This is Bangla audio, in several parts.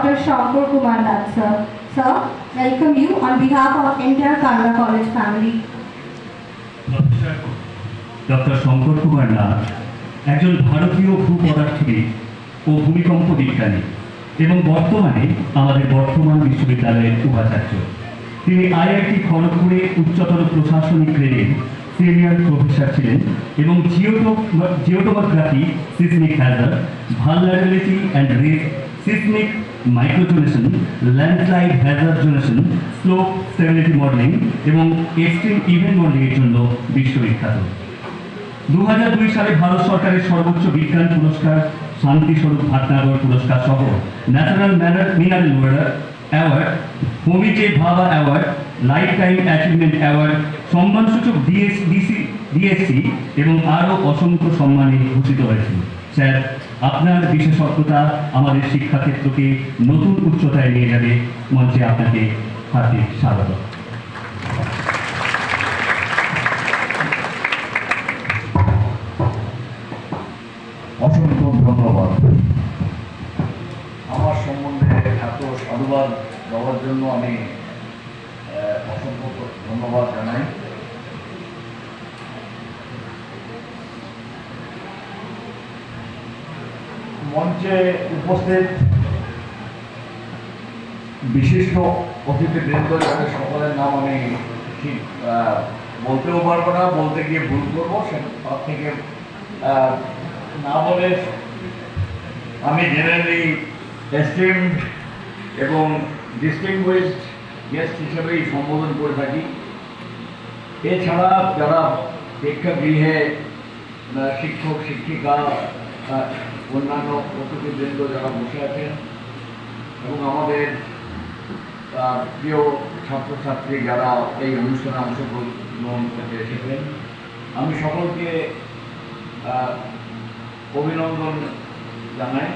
Dr. Shankar Kumar Nath, sir. Sir, welcome you on behalf of entire Kanra College family. Doctor Shankar Kumar Nath একজন ভারতীয় ভূপদার্থবিদ ও ভূমিকম্প বিজ্ঞানী এবং বর্তমানে আমাদের বর্ধমান বিশ্ববিদ্যালয়ের উপাচার্য। তিনি আইআইটি খড়গপুরে উচ্চতর প্রশাসনিক গ্রেডের সিনিয়র প্রফেসর ছিলেন এবং geotopography, seismic hazard, vulnerability and risk, seismic microzonation, landslide hazard zonation, slope stability modelling এবং এক্সট্রিম ইভেন্ট মডেলিংয়ের জন্য বিশ্ববিখ্যাত। 2002 সালে ভারত সরকারের সর্বোচ্চ বিজ্ঞান পুরস্কার শান্তিস্বরূপ ভাটনাগর পুরস্কার সহ ন্যাশনাল মিনারেল অ্যাওয়ার্ড, হোমিজে ভাবা award, life time achievement award, সম্মানসূচক ডিএসসি এবং আরও অসংখ্য সম্মানে ভূষিত হয়েছিল। স্যার, আপনার বিশেষজ্ঞতা আমাদের শিক্ষাক্ষেত্রকে নতুন উচ্চতায় নিয়ে যাবে। মঞ্চে আপনাকে হার্দিক স্বাগত। অসংখ্য ধন্যবাদ। আমার সম্বন্ধে এত সাধুবাদ দেওয়ার জন্য আমি অসংখ্য ধন্যবাদ জানাই। মঞ্চে উপস্থিত বিশিষ্ট অতিথিবৃন্দ, যাদের সকলের নাম আমি ঠিক বলতেও পারবো না, বলতে গিয়ে ভুল করবো, তার থেকে না বলে আমি জেনারেলি এস্টিমড এবং ডিস্টিংগুইশড গেস্ট হিসেবেই সম্বোধন করে থাকি। এছাড়া যারা প্রেক্ষাগৃহে শিক্ষক, শিক্ষিকা, অন্যান্য অতিথিবৃন্দ যারা বসে আছেন এবং আমাদের প্রিয় ছাত্রছাত্রী যারা এই অনুষ্ঠানে অংশগ্রহণ করতে এসেছেন, আমি সকলকে অভিনন্দন জানাই।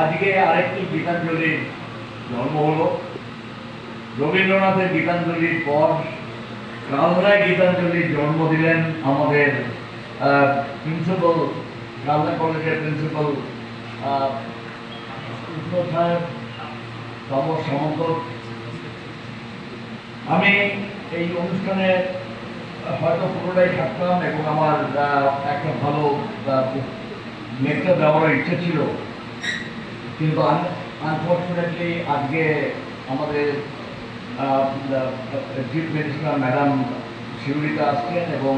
আজকে আরেকটি গীতাঞ্জলির জন্ম হলো। রবীন্দ্রনাথের গীতাঞ্জলির পর কালনায় গীতাঞ্জলির জন্ম দিলেন আমাদের প্রিন্সিপাল, কালনা কলেজের প্রিন্সিপাল উত্তর সাহেব তাপস সামন্ত। আমি এই অনুষ্ঠানে হয়তো পুরোটাই থাকতাম এবং আমার একটা ভালো লেকচার দেওয়ার ইচ্ছে ছিল, কিন্তু আনফর্চুনেটলি আজকে আমাদের চিফ মিনিস্টার ম্যাডাম শিউরিতা আসছেন এবং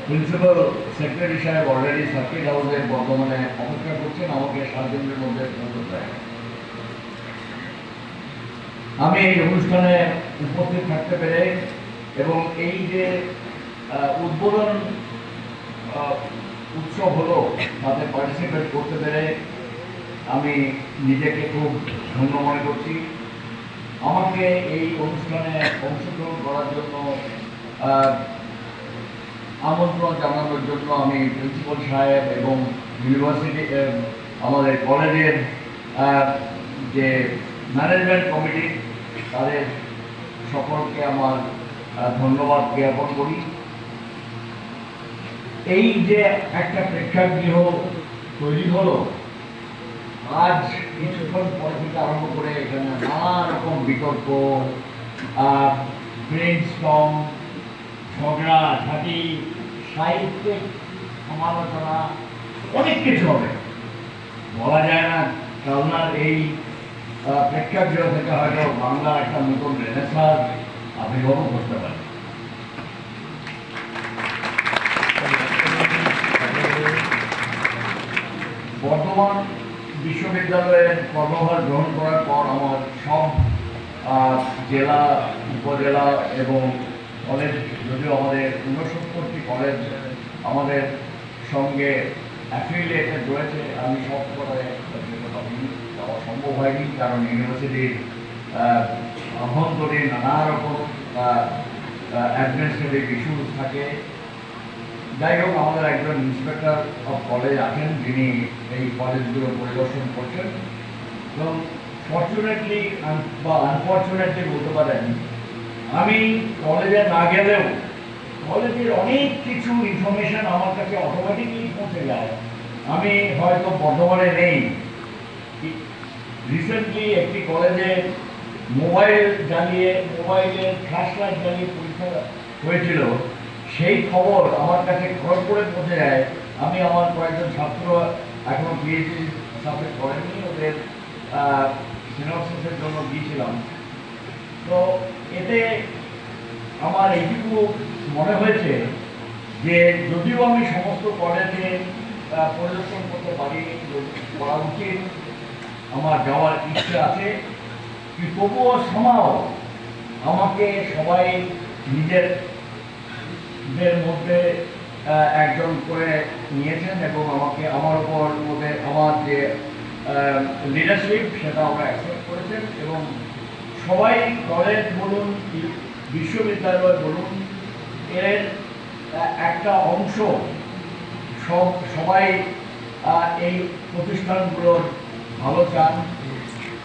প্রিন্সিপাল সেক্রেটারি সাহেব অলরেডি সার্কিট হাউসে বর্তমানে অপেক্ষা করছেন আমাকে 7 দিনের মধ্যে পৌঁছতে দেয়। আমি এই অনুষ্ঠানে উপস্থিত থাকতে পেরে এবং এই যে উদ্বোধন উৎসব হলো তাতে পার্টিসিপেট করতে পেরে আমি নিজেকে খুব ধন্য মনে করছি। আমাকে এই অনুষ্ঠানে অংশগ্রহণ করার জন্য আমন্ত্রণ জানানোর জন্য আমি প্রিন্সিপাল সাহেব এবং ইউনিভার্সিটি আমাদের কলেজের যে ম্যানেজমেন্ট কমিটি তাদের সকলকে আমার ধন্যবাদ জ্ঞাপন করি। এই যে একটা প্রেক্ষাগৃহ তৈরি হলো, আজ কিছুক্ষণ পর থেকে আরম্ভ করে এখানে নানা রকম বিতর্ক, ব্রেইনস্টর্ম, ঝগড়াঝাটি, সাহিত্যিক সমালোচনা, অনেক কিছু হবে। বলা যায় না কালনার এই প্রেক্ষাগৃহ থেকে হয়তো বাংলার একটা নতুন রেনেসাঁস আবির্ভাব করতে পারে। বর্ধমান বিশ্ববিদ্যালয়ের কর্মভার গ্রহণ করার পর আমার সব জেলা, উপজেলা এবং কলেজ, যদিও আমাদের 69টি কলেজ আমাদের সঙ্গে অ্যাফিলিয়েটেড রয়েছে, আমি সব কটায় যাওয়া সম্ভব হয়নি, কারণ ইউনিভার্সিটির অভ্যন্তরীণ নানা রকম অ্যাডমিনিস্ট্রেটিভ ইস্যুস থাকে। যাই হোক, আমাদের একজন ইন্সপেক্টর অফ কলেজ আছেন যিনি এই কলেজগুলো পরিদর্শন করছেন এবং ফর্চুনেটলি বা আনফর্চুনেটলি বলতে পারেন, আমি কলেজে না গেলেও কলেজের অনেক কিছু ইনফরমেশন আমার কাছে অটোমেটিকলি পৌঁছে যায়। আমি হয়তো বর্ধমানে নেই, রিসেন্টলি একটি কলেজে মোবাইলের ফ্ল্যাশ লাইট জ্বালিয়ে পরীক্ষা হয়েছিল, সেই খবর আমার কাছে খড়গপুরে পৌঁছে যায়। আমি আমার কয়েকজন ছাত্র এখনো পিএইচডি সাবজেক্ট করেনি, ওদের সিনোপসিসের জন্য গিয়েছিলাম। তো এতে আমার এইটুকু মনে হয়েছে যে যদিও আমি সমস্ত কলেজে পরিদর্শন করতে পারি, করা উচিত, আমার যাওয়ার ইচ্ছে আছে, কিন্তু তবুও সমাও আমাকে সবাই নিজেদের মধ্যে একজন করে নিয়েছেন এবং আমাকে আমার উপর মধ্যে আমার যে লিডারশিপ সেটা আমরা অ্যাকসেপ্ট করেছেন এবং সবাই কলেজ বলুন বিশ্ববিদ্যালয় বলুন এর একটা অংশ সবাই এই প্রতিষ্ঠানগুলোর ভালো চান,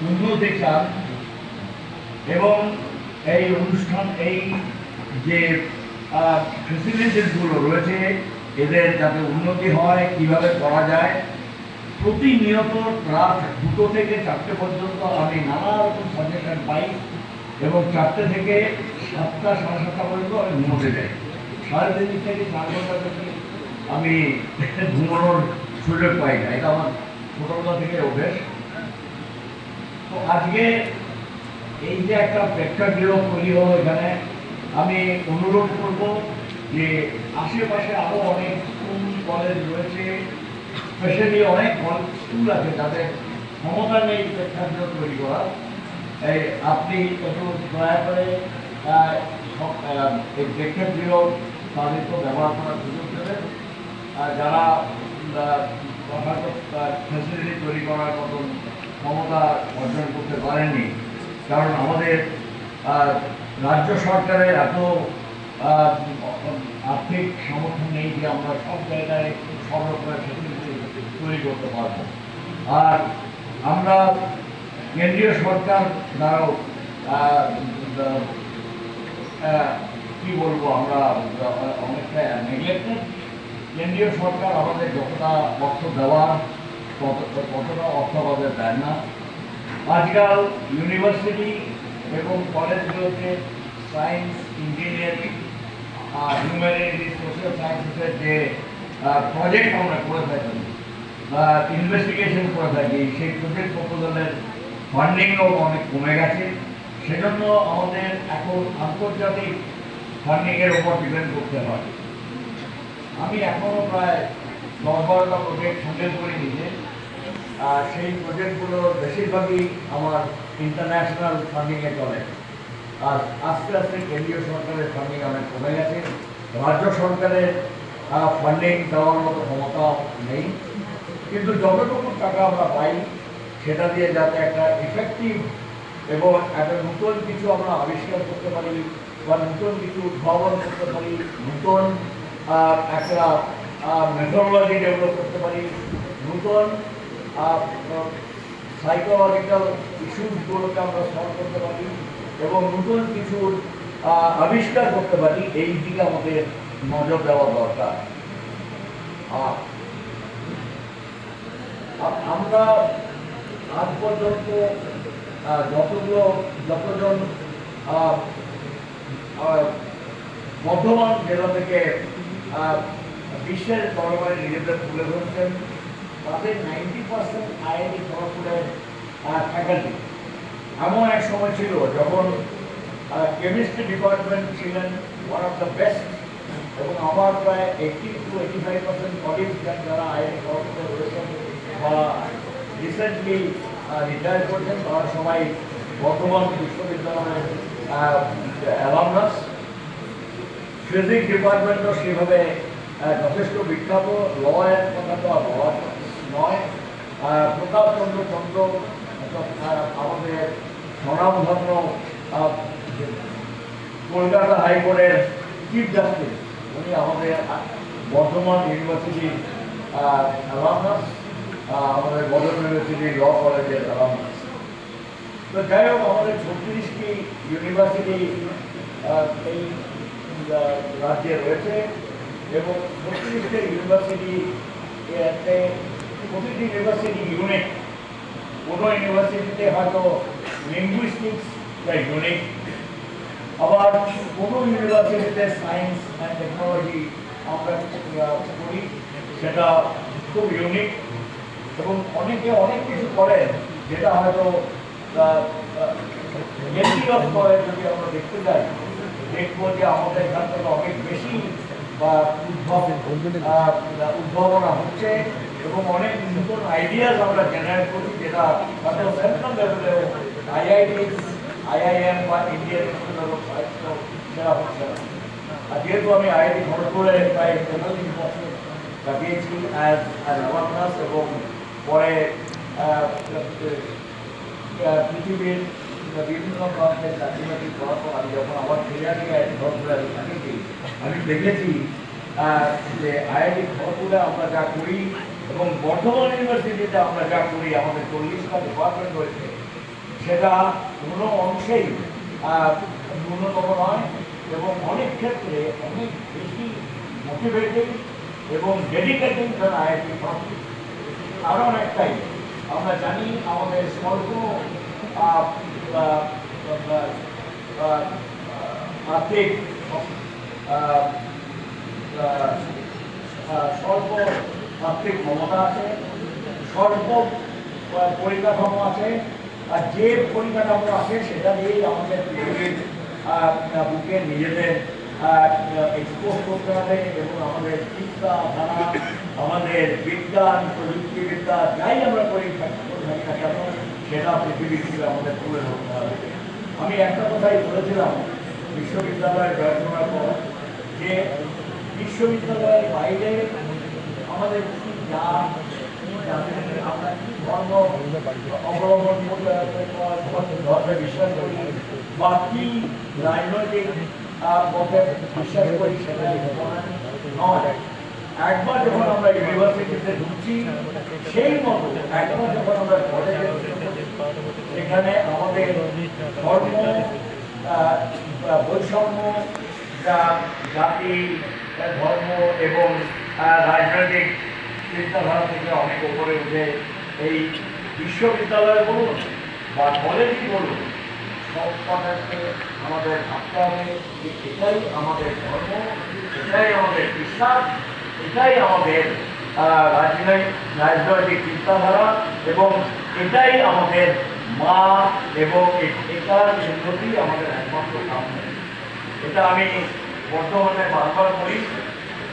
উন্নতি চান এবং এই অনুষ্ঠান এই যে ফেসিলিটিসগুলো রয়েছে এদের যাতে উন্নতি হয়, কিভাবে করা যায়। প্রতিনিয়ত রাত 2টো থেকে 4টে পর্যন্ত আমি নানা রকম সাজেশন পাই এবং 4টে থেকে 7টা 7:30 পর্যন্ত আমি ঘুমোতে যাই। 3:30 থেকে 4 ঘন্টা থেকে আমি ঘুমানোর সুযোগ পাই না, এটা আমার ছোটবেলা থেকে অভ্যেস। তো আজকে এই যে একটা প্রেক্ষাগৃহ তৈরি হলো এখানে, আমি অনুরোধ করব যে আশেপাশে আরও অনেক স্কুল কলেজ রয়েছে, স্পেশালি অনেক স্কুল আছে যাদের ক্ষমতা নেই প্রেক্ষাগৃহ তৈরি করা। এই আপনি একটু দয়া করে এই প্রেক্ষাগৃহ তাদেরকে ব্যবহার করার সুযোগ দেবেন, যারা হয়তো ফ্যাসিলিটি তৈরি করার মতন ক্ষমতা অর্জন করতে পারেননি। কারণ আমাদের রাজ্য সরকারের এত আর্থিক সমর্থন নেই যে আমরা সব জায়গায় সব রকমের ফ্যাসিলিটি তৈরি করতে পারবো। আর আমরা কেন্দ্রীয় সরকার দ্বারাও কি বলবো, আমরা অনেকটা নেগলেক্টেড। কেন্দ্রীয় সরকার আমাদের যতটা অর্থ দেওয়ার ততটা অর্থ আমাদের দেয় না। আজকাল ইউনিভার্সিটি এবং কলেজগুলোতে সায়েন্স, ইঞ্জিনিয়ারিং, হিউম্যানিটিস, সোশ্যাল সায়েন্সেসের যে প্রজেক্ট আমরা করে থাকি, ইনভেস্টিগেশন করে থাকি, সেই প্রজেক্ট প্রপোজালের ফান্ডিংও অনেক কমে গেছে। সেজন্য আমাদের এখন আন্তর্জাতিক ফান্ডিংয়ের উপর ডিপেন্ড করতে হয়। আমি এখনও প্রায় 10-12টা প্রজেক্ট হ্যান্ডেল করে নিয়েছি। সেই প্রজেক্টগুলোর বেশিরভাগই আমার ইন্টারন্যাশনাল ফান্ডিংয়ে চলে। আর আস্তে আস্তে কেন্দ্রীয় সরকারের ফান্ডিং অনেক কমে গেছে, রাজ্য সরকারের ফান্ডিং দেওয়ার মতো ক্ষমতা নেই। কিন্তু যতটুকু টাকা আমরা পাই সেটা দিয়ে যাতে একটা ইফেক্টিভ এবং একটা নতুন কিছু আমরা আবিষ্কার করতে পারি বা নতুন কিছু উদ্ভাবন করতে পারি, নতুন একটা মেথোডোলজি ডেভেলপ করতে পারি, নতুন সাইকোলজিক্যাল ইস্যুসগুলোকে আমরা সলভ করতে পারি এবং নতুন কিছু আবিষ্কার করতে পারি, এই দিকে আমাদের নজর দেওয়া দরকার। আমরা আজ পর্যন্ত যতজন বর্ধমান জেলা থেকে বিশ্বের দরবারে নিজেদের তুলে ধরছেন, তাদের 90% আইআইটি খড়গপুরের ফ্যাকাল্টি। এমন এক সময় ছিল যখন কেমিস্ট্রি ডিপার্টমেন্ট ছিলেন ওয়ান অফ দ্য বেস্ট এবং আমার প্রায় 80-85% কলিগ যারা আইআইটি খড়গপুরে রয়েছেন বা রিসেন্টলি রিটায়ার করছেন তারা সবাই বর্ধমান বিশ্ববিদ্যালয়ের অ্যালামনাস। ফিজিক্স ডিপার্টমেন্টও সেভাবে যথেষ্ট বিখ্যাত। লয়ের কথা তো আর লওয়ার নয়, প্রতাপচন্দ্র চন্দ্র আমাদের স্বনামধন্য কলকাতা হাইকোর্টের চিফ জাস্টিস, উনি আমাদের বর্ধমান ইউনিভার্সিটির অ্যালামনাস, আমাদের বর্ধমান ইউনিভার্সিটি ল কলেজের অ্যালামনাস। তো যাই হোক, আমাদের 36টি ইউনিভার্সিটি এই রাজ্যে রয়েছে এবং 36টা ইউনিভার্সিটি প্রতিটি ইউনিভার্সিটি ইউনিট কোনো ইউনিভার্সিটিতে হয়তো লিঙ্গুইস্টিক্স ইউনিক, আবার কোনো ইউনিভার্সিটিতে সায়েন্স অ্যান্ড টেকনোলজি আমরা করি, সেটা খুব ইউনিক। এবং অনেকে অনেক কিছু করেন যেটা হয়তো বেশি অফ করে যদি আমরা দেখতে যাই, দেখবো যে আমাদের এখান থেকে অনেক বেশি বা উদ্ভাবনা হচ্ছে এবং অনেক নতুন আইডিয়াস আমরা জেনারেট করছি, যেটা হয়তো সেন্ট্রাল লেভেলেও IIM বা ইন্ডিয়ান ইনস্টিটিউট অফ সায়েন্স সেটা হচ্ছে না। আর যেহেতু আমি IIT খড়গপুরে প্রায় 15 বছর কাটিয়েছি অ্যাজ অ্যাওয়ারনেস, এবং পরে পৃথিবীর বিভিন্ন প্রান্তের চাকরি করার পর আমি যখন আবার ফিরে আসি IIT খড়গপুরে থাকি, আমি দেখেছি যে IIT খড়গপুরে আমরা যা করি এবং বর্ধমান ইউনিভার্সিটিতে আমরা যা করি, আমাদের 40টা ডিপার্টমেন্ট রয়েছে, সেটা কোনো অংশেই ন্যূনতম নয় এবং অনেক ক্ষেত্রে অনেক বেশি মোটিভেটিং এবং ডেডিকেটিং দেন IIT খড়গপুর। কারণ একটাই, আমরা জানি আমাদের স্বল্প আর্থিক স্বল্প আর্থিক ক্ষমতা আছে, স্বল্প পরিকাঠামো আছে, আর যে পরিকাঠামো আছে সেটা দিয়েই আমাদের পৃথিবীর বুকে নিজেদের এক্সপোর্ট করতে হবে এবং আমাদের চিন্তাধারা, আমাদের বিজ্ঞান প্রযুক্তিবিদ্যা যাই আমরা করি থাকি না কেন, সেটা পৃথিবীর থেকে আমাদের তুলে ধরতে হবে। আমি একটা কথাই বলেছিলাম বিশ্ববিদ্যালয়ে জয়েন করার পর, যে বিশ্ববিদ্যালয়ের বাইরে আমাদের কি আমরা কি ধর্ম অবলম্বন ধর্মে বিশ্বাস করি বা কি রাজনৈতিক মতে বিশ্বাস করি, সেটা নয়। একবার যখন আমরা ইউনিভার্সিটিতে ঢুকছি, সেই মতো একবার যখন আমরা কলেজে সেখানে আমাদের ধর্ম, বৈষম্য, জাতি, ধর্ম এবং রাজনৈতিক চিন্তাধারা থেকে অনেক উপরে উঠে এই বিশ্ববিদ্যালয় বলুন বা কলেজই বলুন, সব কথাকে আমাদের ভাবতে হবে যে এটাই আমাদের ধর্ম, এটাই আমাদের বিশ্বাস, এটাই আমাদের রাজনৈতিক চিন্তাধারা এবং এটাই আমাদের মা এবং এটার উন্নতি আমাদের একমাত্র কাম্য। এটা আমি বর্তমানে বারবার বলি,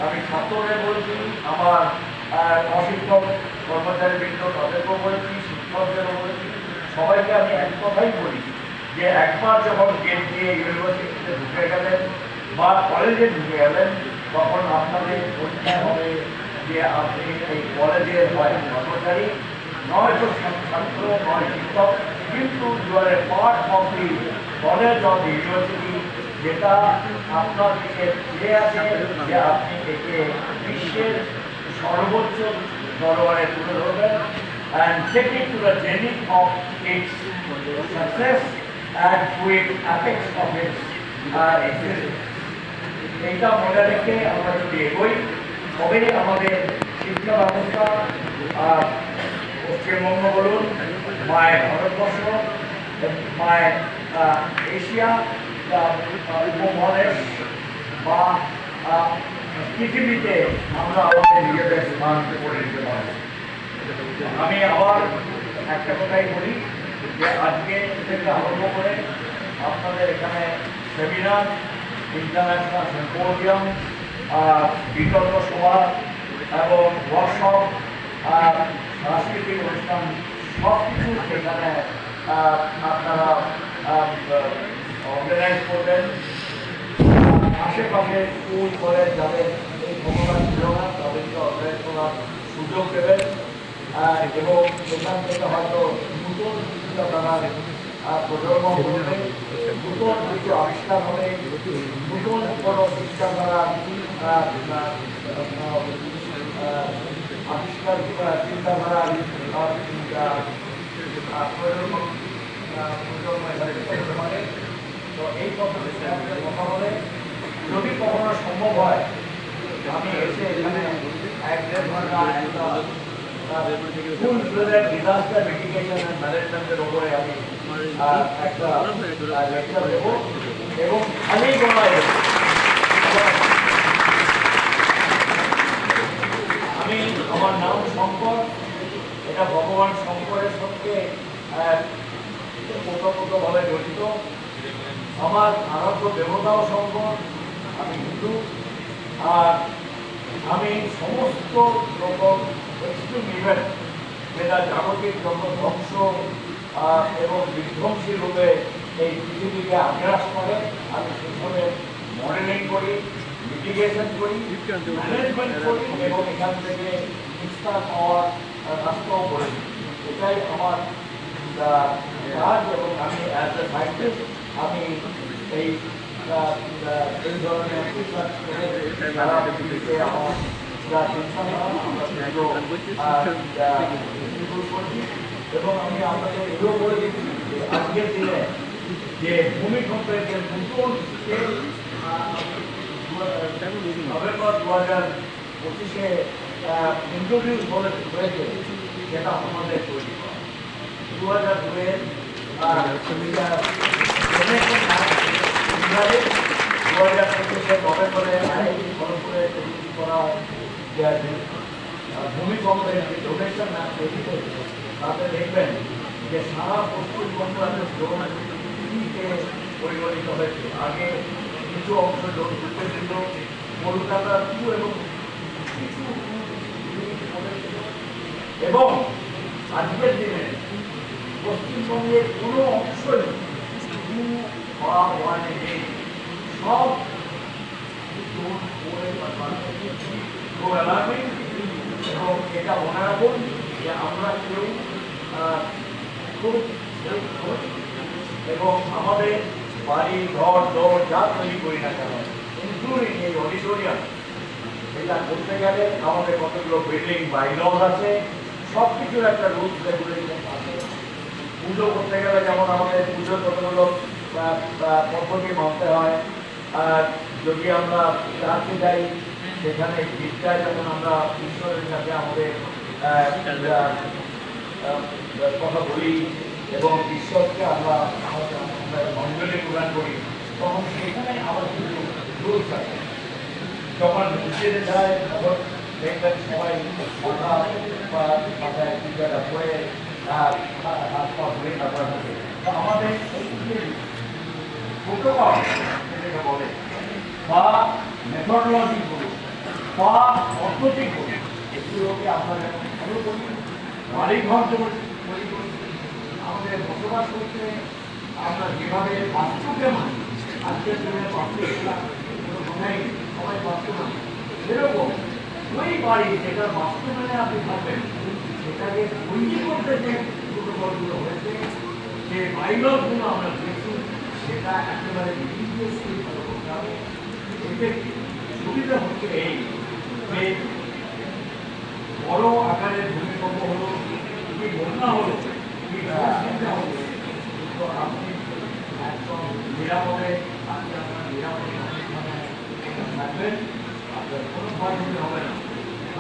আমি ছাত্রদের বলছি, আমার অশিক্ষক কর্মচারীবৃন্দ তাদেরকেও বলেছি, শিক্ষকদেরও বলেছি, সবাইকে আমি এক কথাই বলি যে একবার যখন গেট দিয়ে ইউনিভার্সিটিতে ঢুকে গেলেন বা কলেজে ঢুকে গেলেন, তখন আপনাদের পরীক্ষা হবে যে আপনি এই কলেজের হয় কর্মচারী, নয়তো ছাত্র, নয় শিক্ষক, কিন্তু you are a part of the college of the university, যেটা আপনার দিকে ফিরে আছে যে আপনি একে বিশ্বের সর্বোচ্চ দরবারে তুলে ধরবেন and take it to the zenith of its success and to its apex of its existence. এইটা মনে রেখে আমরা যদি এগোই, তবেই আমাদের শিক্ষা ব্যবস্থা পশ্চিমবঙ্গ বলুন, মায়ের ভারতবর্ষ, মায়ের এশিয়া উপমহাদেশ বা পৃথিবীতে আমরা আমাদের নিজেদের স্থান করে নিতে পারব। আমি আবার একটা কথাই বলি যে আজকে থেকে আরম্ভ করে আপনাদের এখানে সেমিনার, ইন্টারন্যাশনাল সিম্পোজিয়াম, বিতর্ক সভা এবং ওয়ার্কশপ, সাংস্কৃতিক অনুষ্ঠান সব কিছু সেখানে আপনারা অর্গানাইজ করবেন। আশেপাশে স্কুল কলেজ যাদের এই ক্ষমতা ছিল না, তাদেরকে অর্গানাইজ করার সুযোগ দেবেন এবং সেখান থেকে হয়তো নতুন চিন্তাধারার প্রজন্ম করবে, নতুন কিছু আবিষ্কার হবে, নতুন কোনো চিন্তাধারা আবিষ্কার চিন্তাধারার প্রজন্ম এখানে হতে পারে। তো এই পদ্ধতিতে আমাদের কথা বলে যদি কখনো সম্ভব হয়, আমি এসে এখানে 1-1.5 ঘন্টা একটা full fledged disaster mitigation and ম্যানেজমেন্টের উপরে আমি একটা লেকচার দেবো এবং আমি বলায় আমি আমার নাম শঙ্কর, এটা ভগবান শঙ্করের সঙ্গে ওতপ্রোতভাবে জড়িত। আমার আরাধ্য দেবতাও শঙ্কর, আমি হিন্দু। আর আমি সমস্ত রকম এক্সট্রিম ইভেন্ট যেটা জাগতিক যত ধ্বংস এবং বিধ্বংসী রূপে এই পৃথিবীকে আগ্রাস করে, আমি সেসবের মডেলিং করি, মিটিগেশন করি, ম্যানেজমেন্ট করি এবং এখান থেকে নিস্তার হওয়ার রাস্তাও করি। এটাই আমার কাজ এবং আমি অ্যাজ এ সায়েন্টিস্ট আমি এই ধরনের রিসার্চ করে সারা পৃথিবীতে আমার যা চিন্তা আমরা সেগুলো করছি এবং আমি আপনাদের এগুলো বলে দিচ্ছি যে আজকের দিনে যে ভূমিকম্পের যে নতুন নভেম্বর 2025-এ ইন্ট্রোডিউস হয়েছে সেটা আমাদের তৈরি করা 2002-এর 2025-এর নভেম্বরে আইআইটি খড়গপুরে তৈরি করা ভূমিকম্পের যে ডোনেশন ম্যাপ তৈরি করেছে তাতে দেখবেন যে সারা পশ্চিমবঙ্গ তিনটে পরিগণিত হয়েছে। আগে কিছু অংশ ঢুকে ছিল কলকাতা টু এবং কিছু এবং আজকের দিনে পশ্চিমবঙ্গের কোনো অংশই টু বা ওয়ানে নেই, সব এবং এটা মনে রাখুন যে আমরা কেউ খুব এবং আমাদের বাড়ি ঘর দর যা তৈরি করি না কেন ইনক্লুডিং এই অডিটোরিয়াম, এটা করতে গেলে আমাদের কতগুলো বিল্ডিং বাইলজ আছে, সব কিছুর একটা রুলস রেগুলেশন আছে। পুজো করতে গেলে যেমন আমাদের পুজোর কতগুলো পদ্ধতি মানতে হয়, আর যদি আমরা চার্চে যাই সেখানে গির্জায় যখন আমরা ঈশ্বরের কাছে আমাদের কথা বলি এবং ঈশ্বরকে আমরা অঞ্জলি প্রদান করি তখন সেখানে আবার কিছু রুলস আছে। যখন মসজিদে যায় তখন দেখবেন সবাই মাথায় পূজাটা করে হাত পা ধরে তারপর থাকে। তো আমাদের প্রোটোকল যেটাকে বলে বা মেথডোলজি বলুন বা পদ্ধতি বলুন, এগুলোকে আমরা যখন ফলো করি, বাড়িঘর যেমন তৈরি করি, আমাদের বসবাস করতে আমরা যেভাবে বাস্তুকে মানি, আজকের দিনে বাস্তু সবাই বাস্তু মানি, সেরকম ওই বাড়ি যেটা বাস্তু মেনে আপনি থাকবেন সেটাকে তৈরি করতে যে প্রোটোকলগুলো হয়েছে, যে বাইলগুলো আমরা দেখছি সেটা একেবারে নির্দিষ্টই ফলো করতে হবে। এতে সুবিধা হচ্ছে এই যে বড় আকারের ভূমিকম্প হলো কি বন্যা হলো কি চিন্তা হলো, তো আপনি একদম নিরাপদে আজকে আপনার নিরাপদে থাকবেন, আপনার কোনো ভয় হতে হবে না।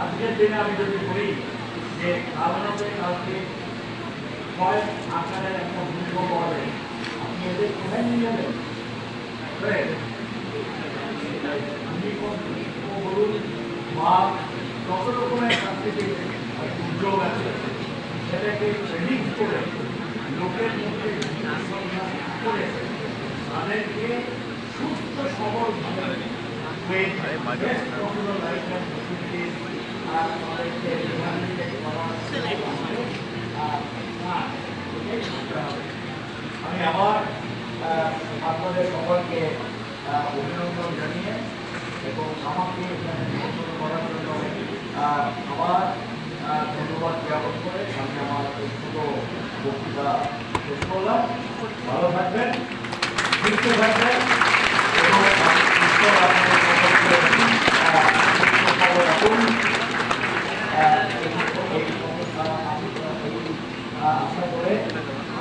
আজকের দিনে আমি যদি বলি যে কারণে কালকে কয়েক আকারের একটা ভূমিকম্প হবে, আপনি এদের কোথায় নিয়ে যাবেন? বলুন বা যত রকমের প্রাকৃতিক দুর্যোগ আছে সেটাকে প্রেডিক্ট করে লোকের মধ্যে করে তাদেরকে সুস্থ সবল আমি আবার আপনাদের সকলকে অভিনন্দন জানিয়ে এবং আমাকে এখানে নিমন্ত্রণ করার জন্য আবার ধন্যবাদ জ্ঞাপন করে আমি আমার ছোট বক্তৃতা শেষ করলাম। ভালো থাকবেন, সুস্থ থাকবেন এবং ঈশ্বর আপনাদের সকলকে রাখুন। আশা করে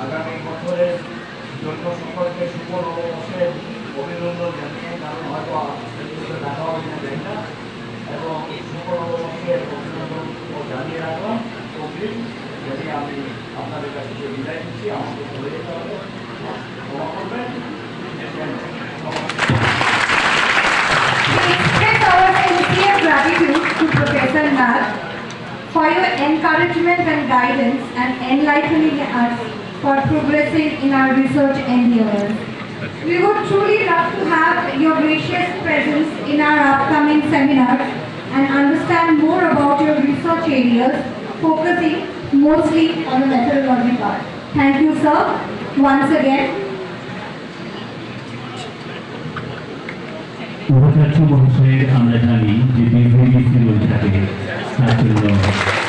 আগামী বছরের জন্য সকলকে শুভ নববর্ষের অভিনন্দন জানিয়ে, কারণ হয়তো দেখা হবে না জানি না, এবং শুভ নববর্ষের অভিনন্দন জানিয়ে রাখলাম। We express our sincere gratitude to Professor Nag for your encouragement and guidance and enlightening us for progressing in our research endeavors. We would truly love to have your gracious presence in our upcoming seminars and understand more about your research areas, focusing mostly on the methodology part. Thank you, sir, once again. উপাচার্য মহাশয়ের আমরা জানি যে দীর্ঘ থাকে তার জন্য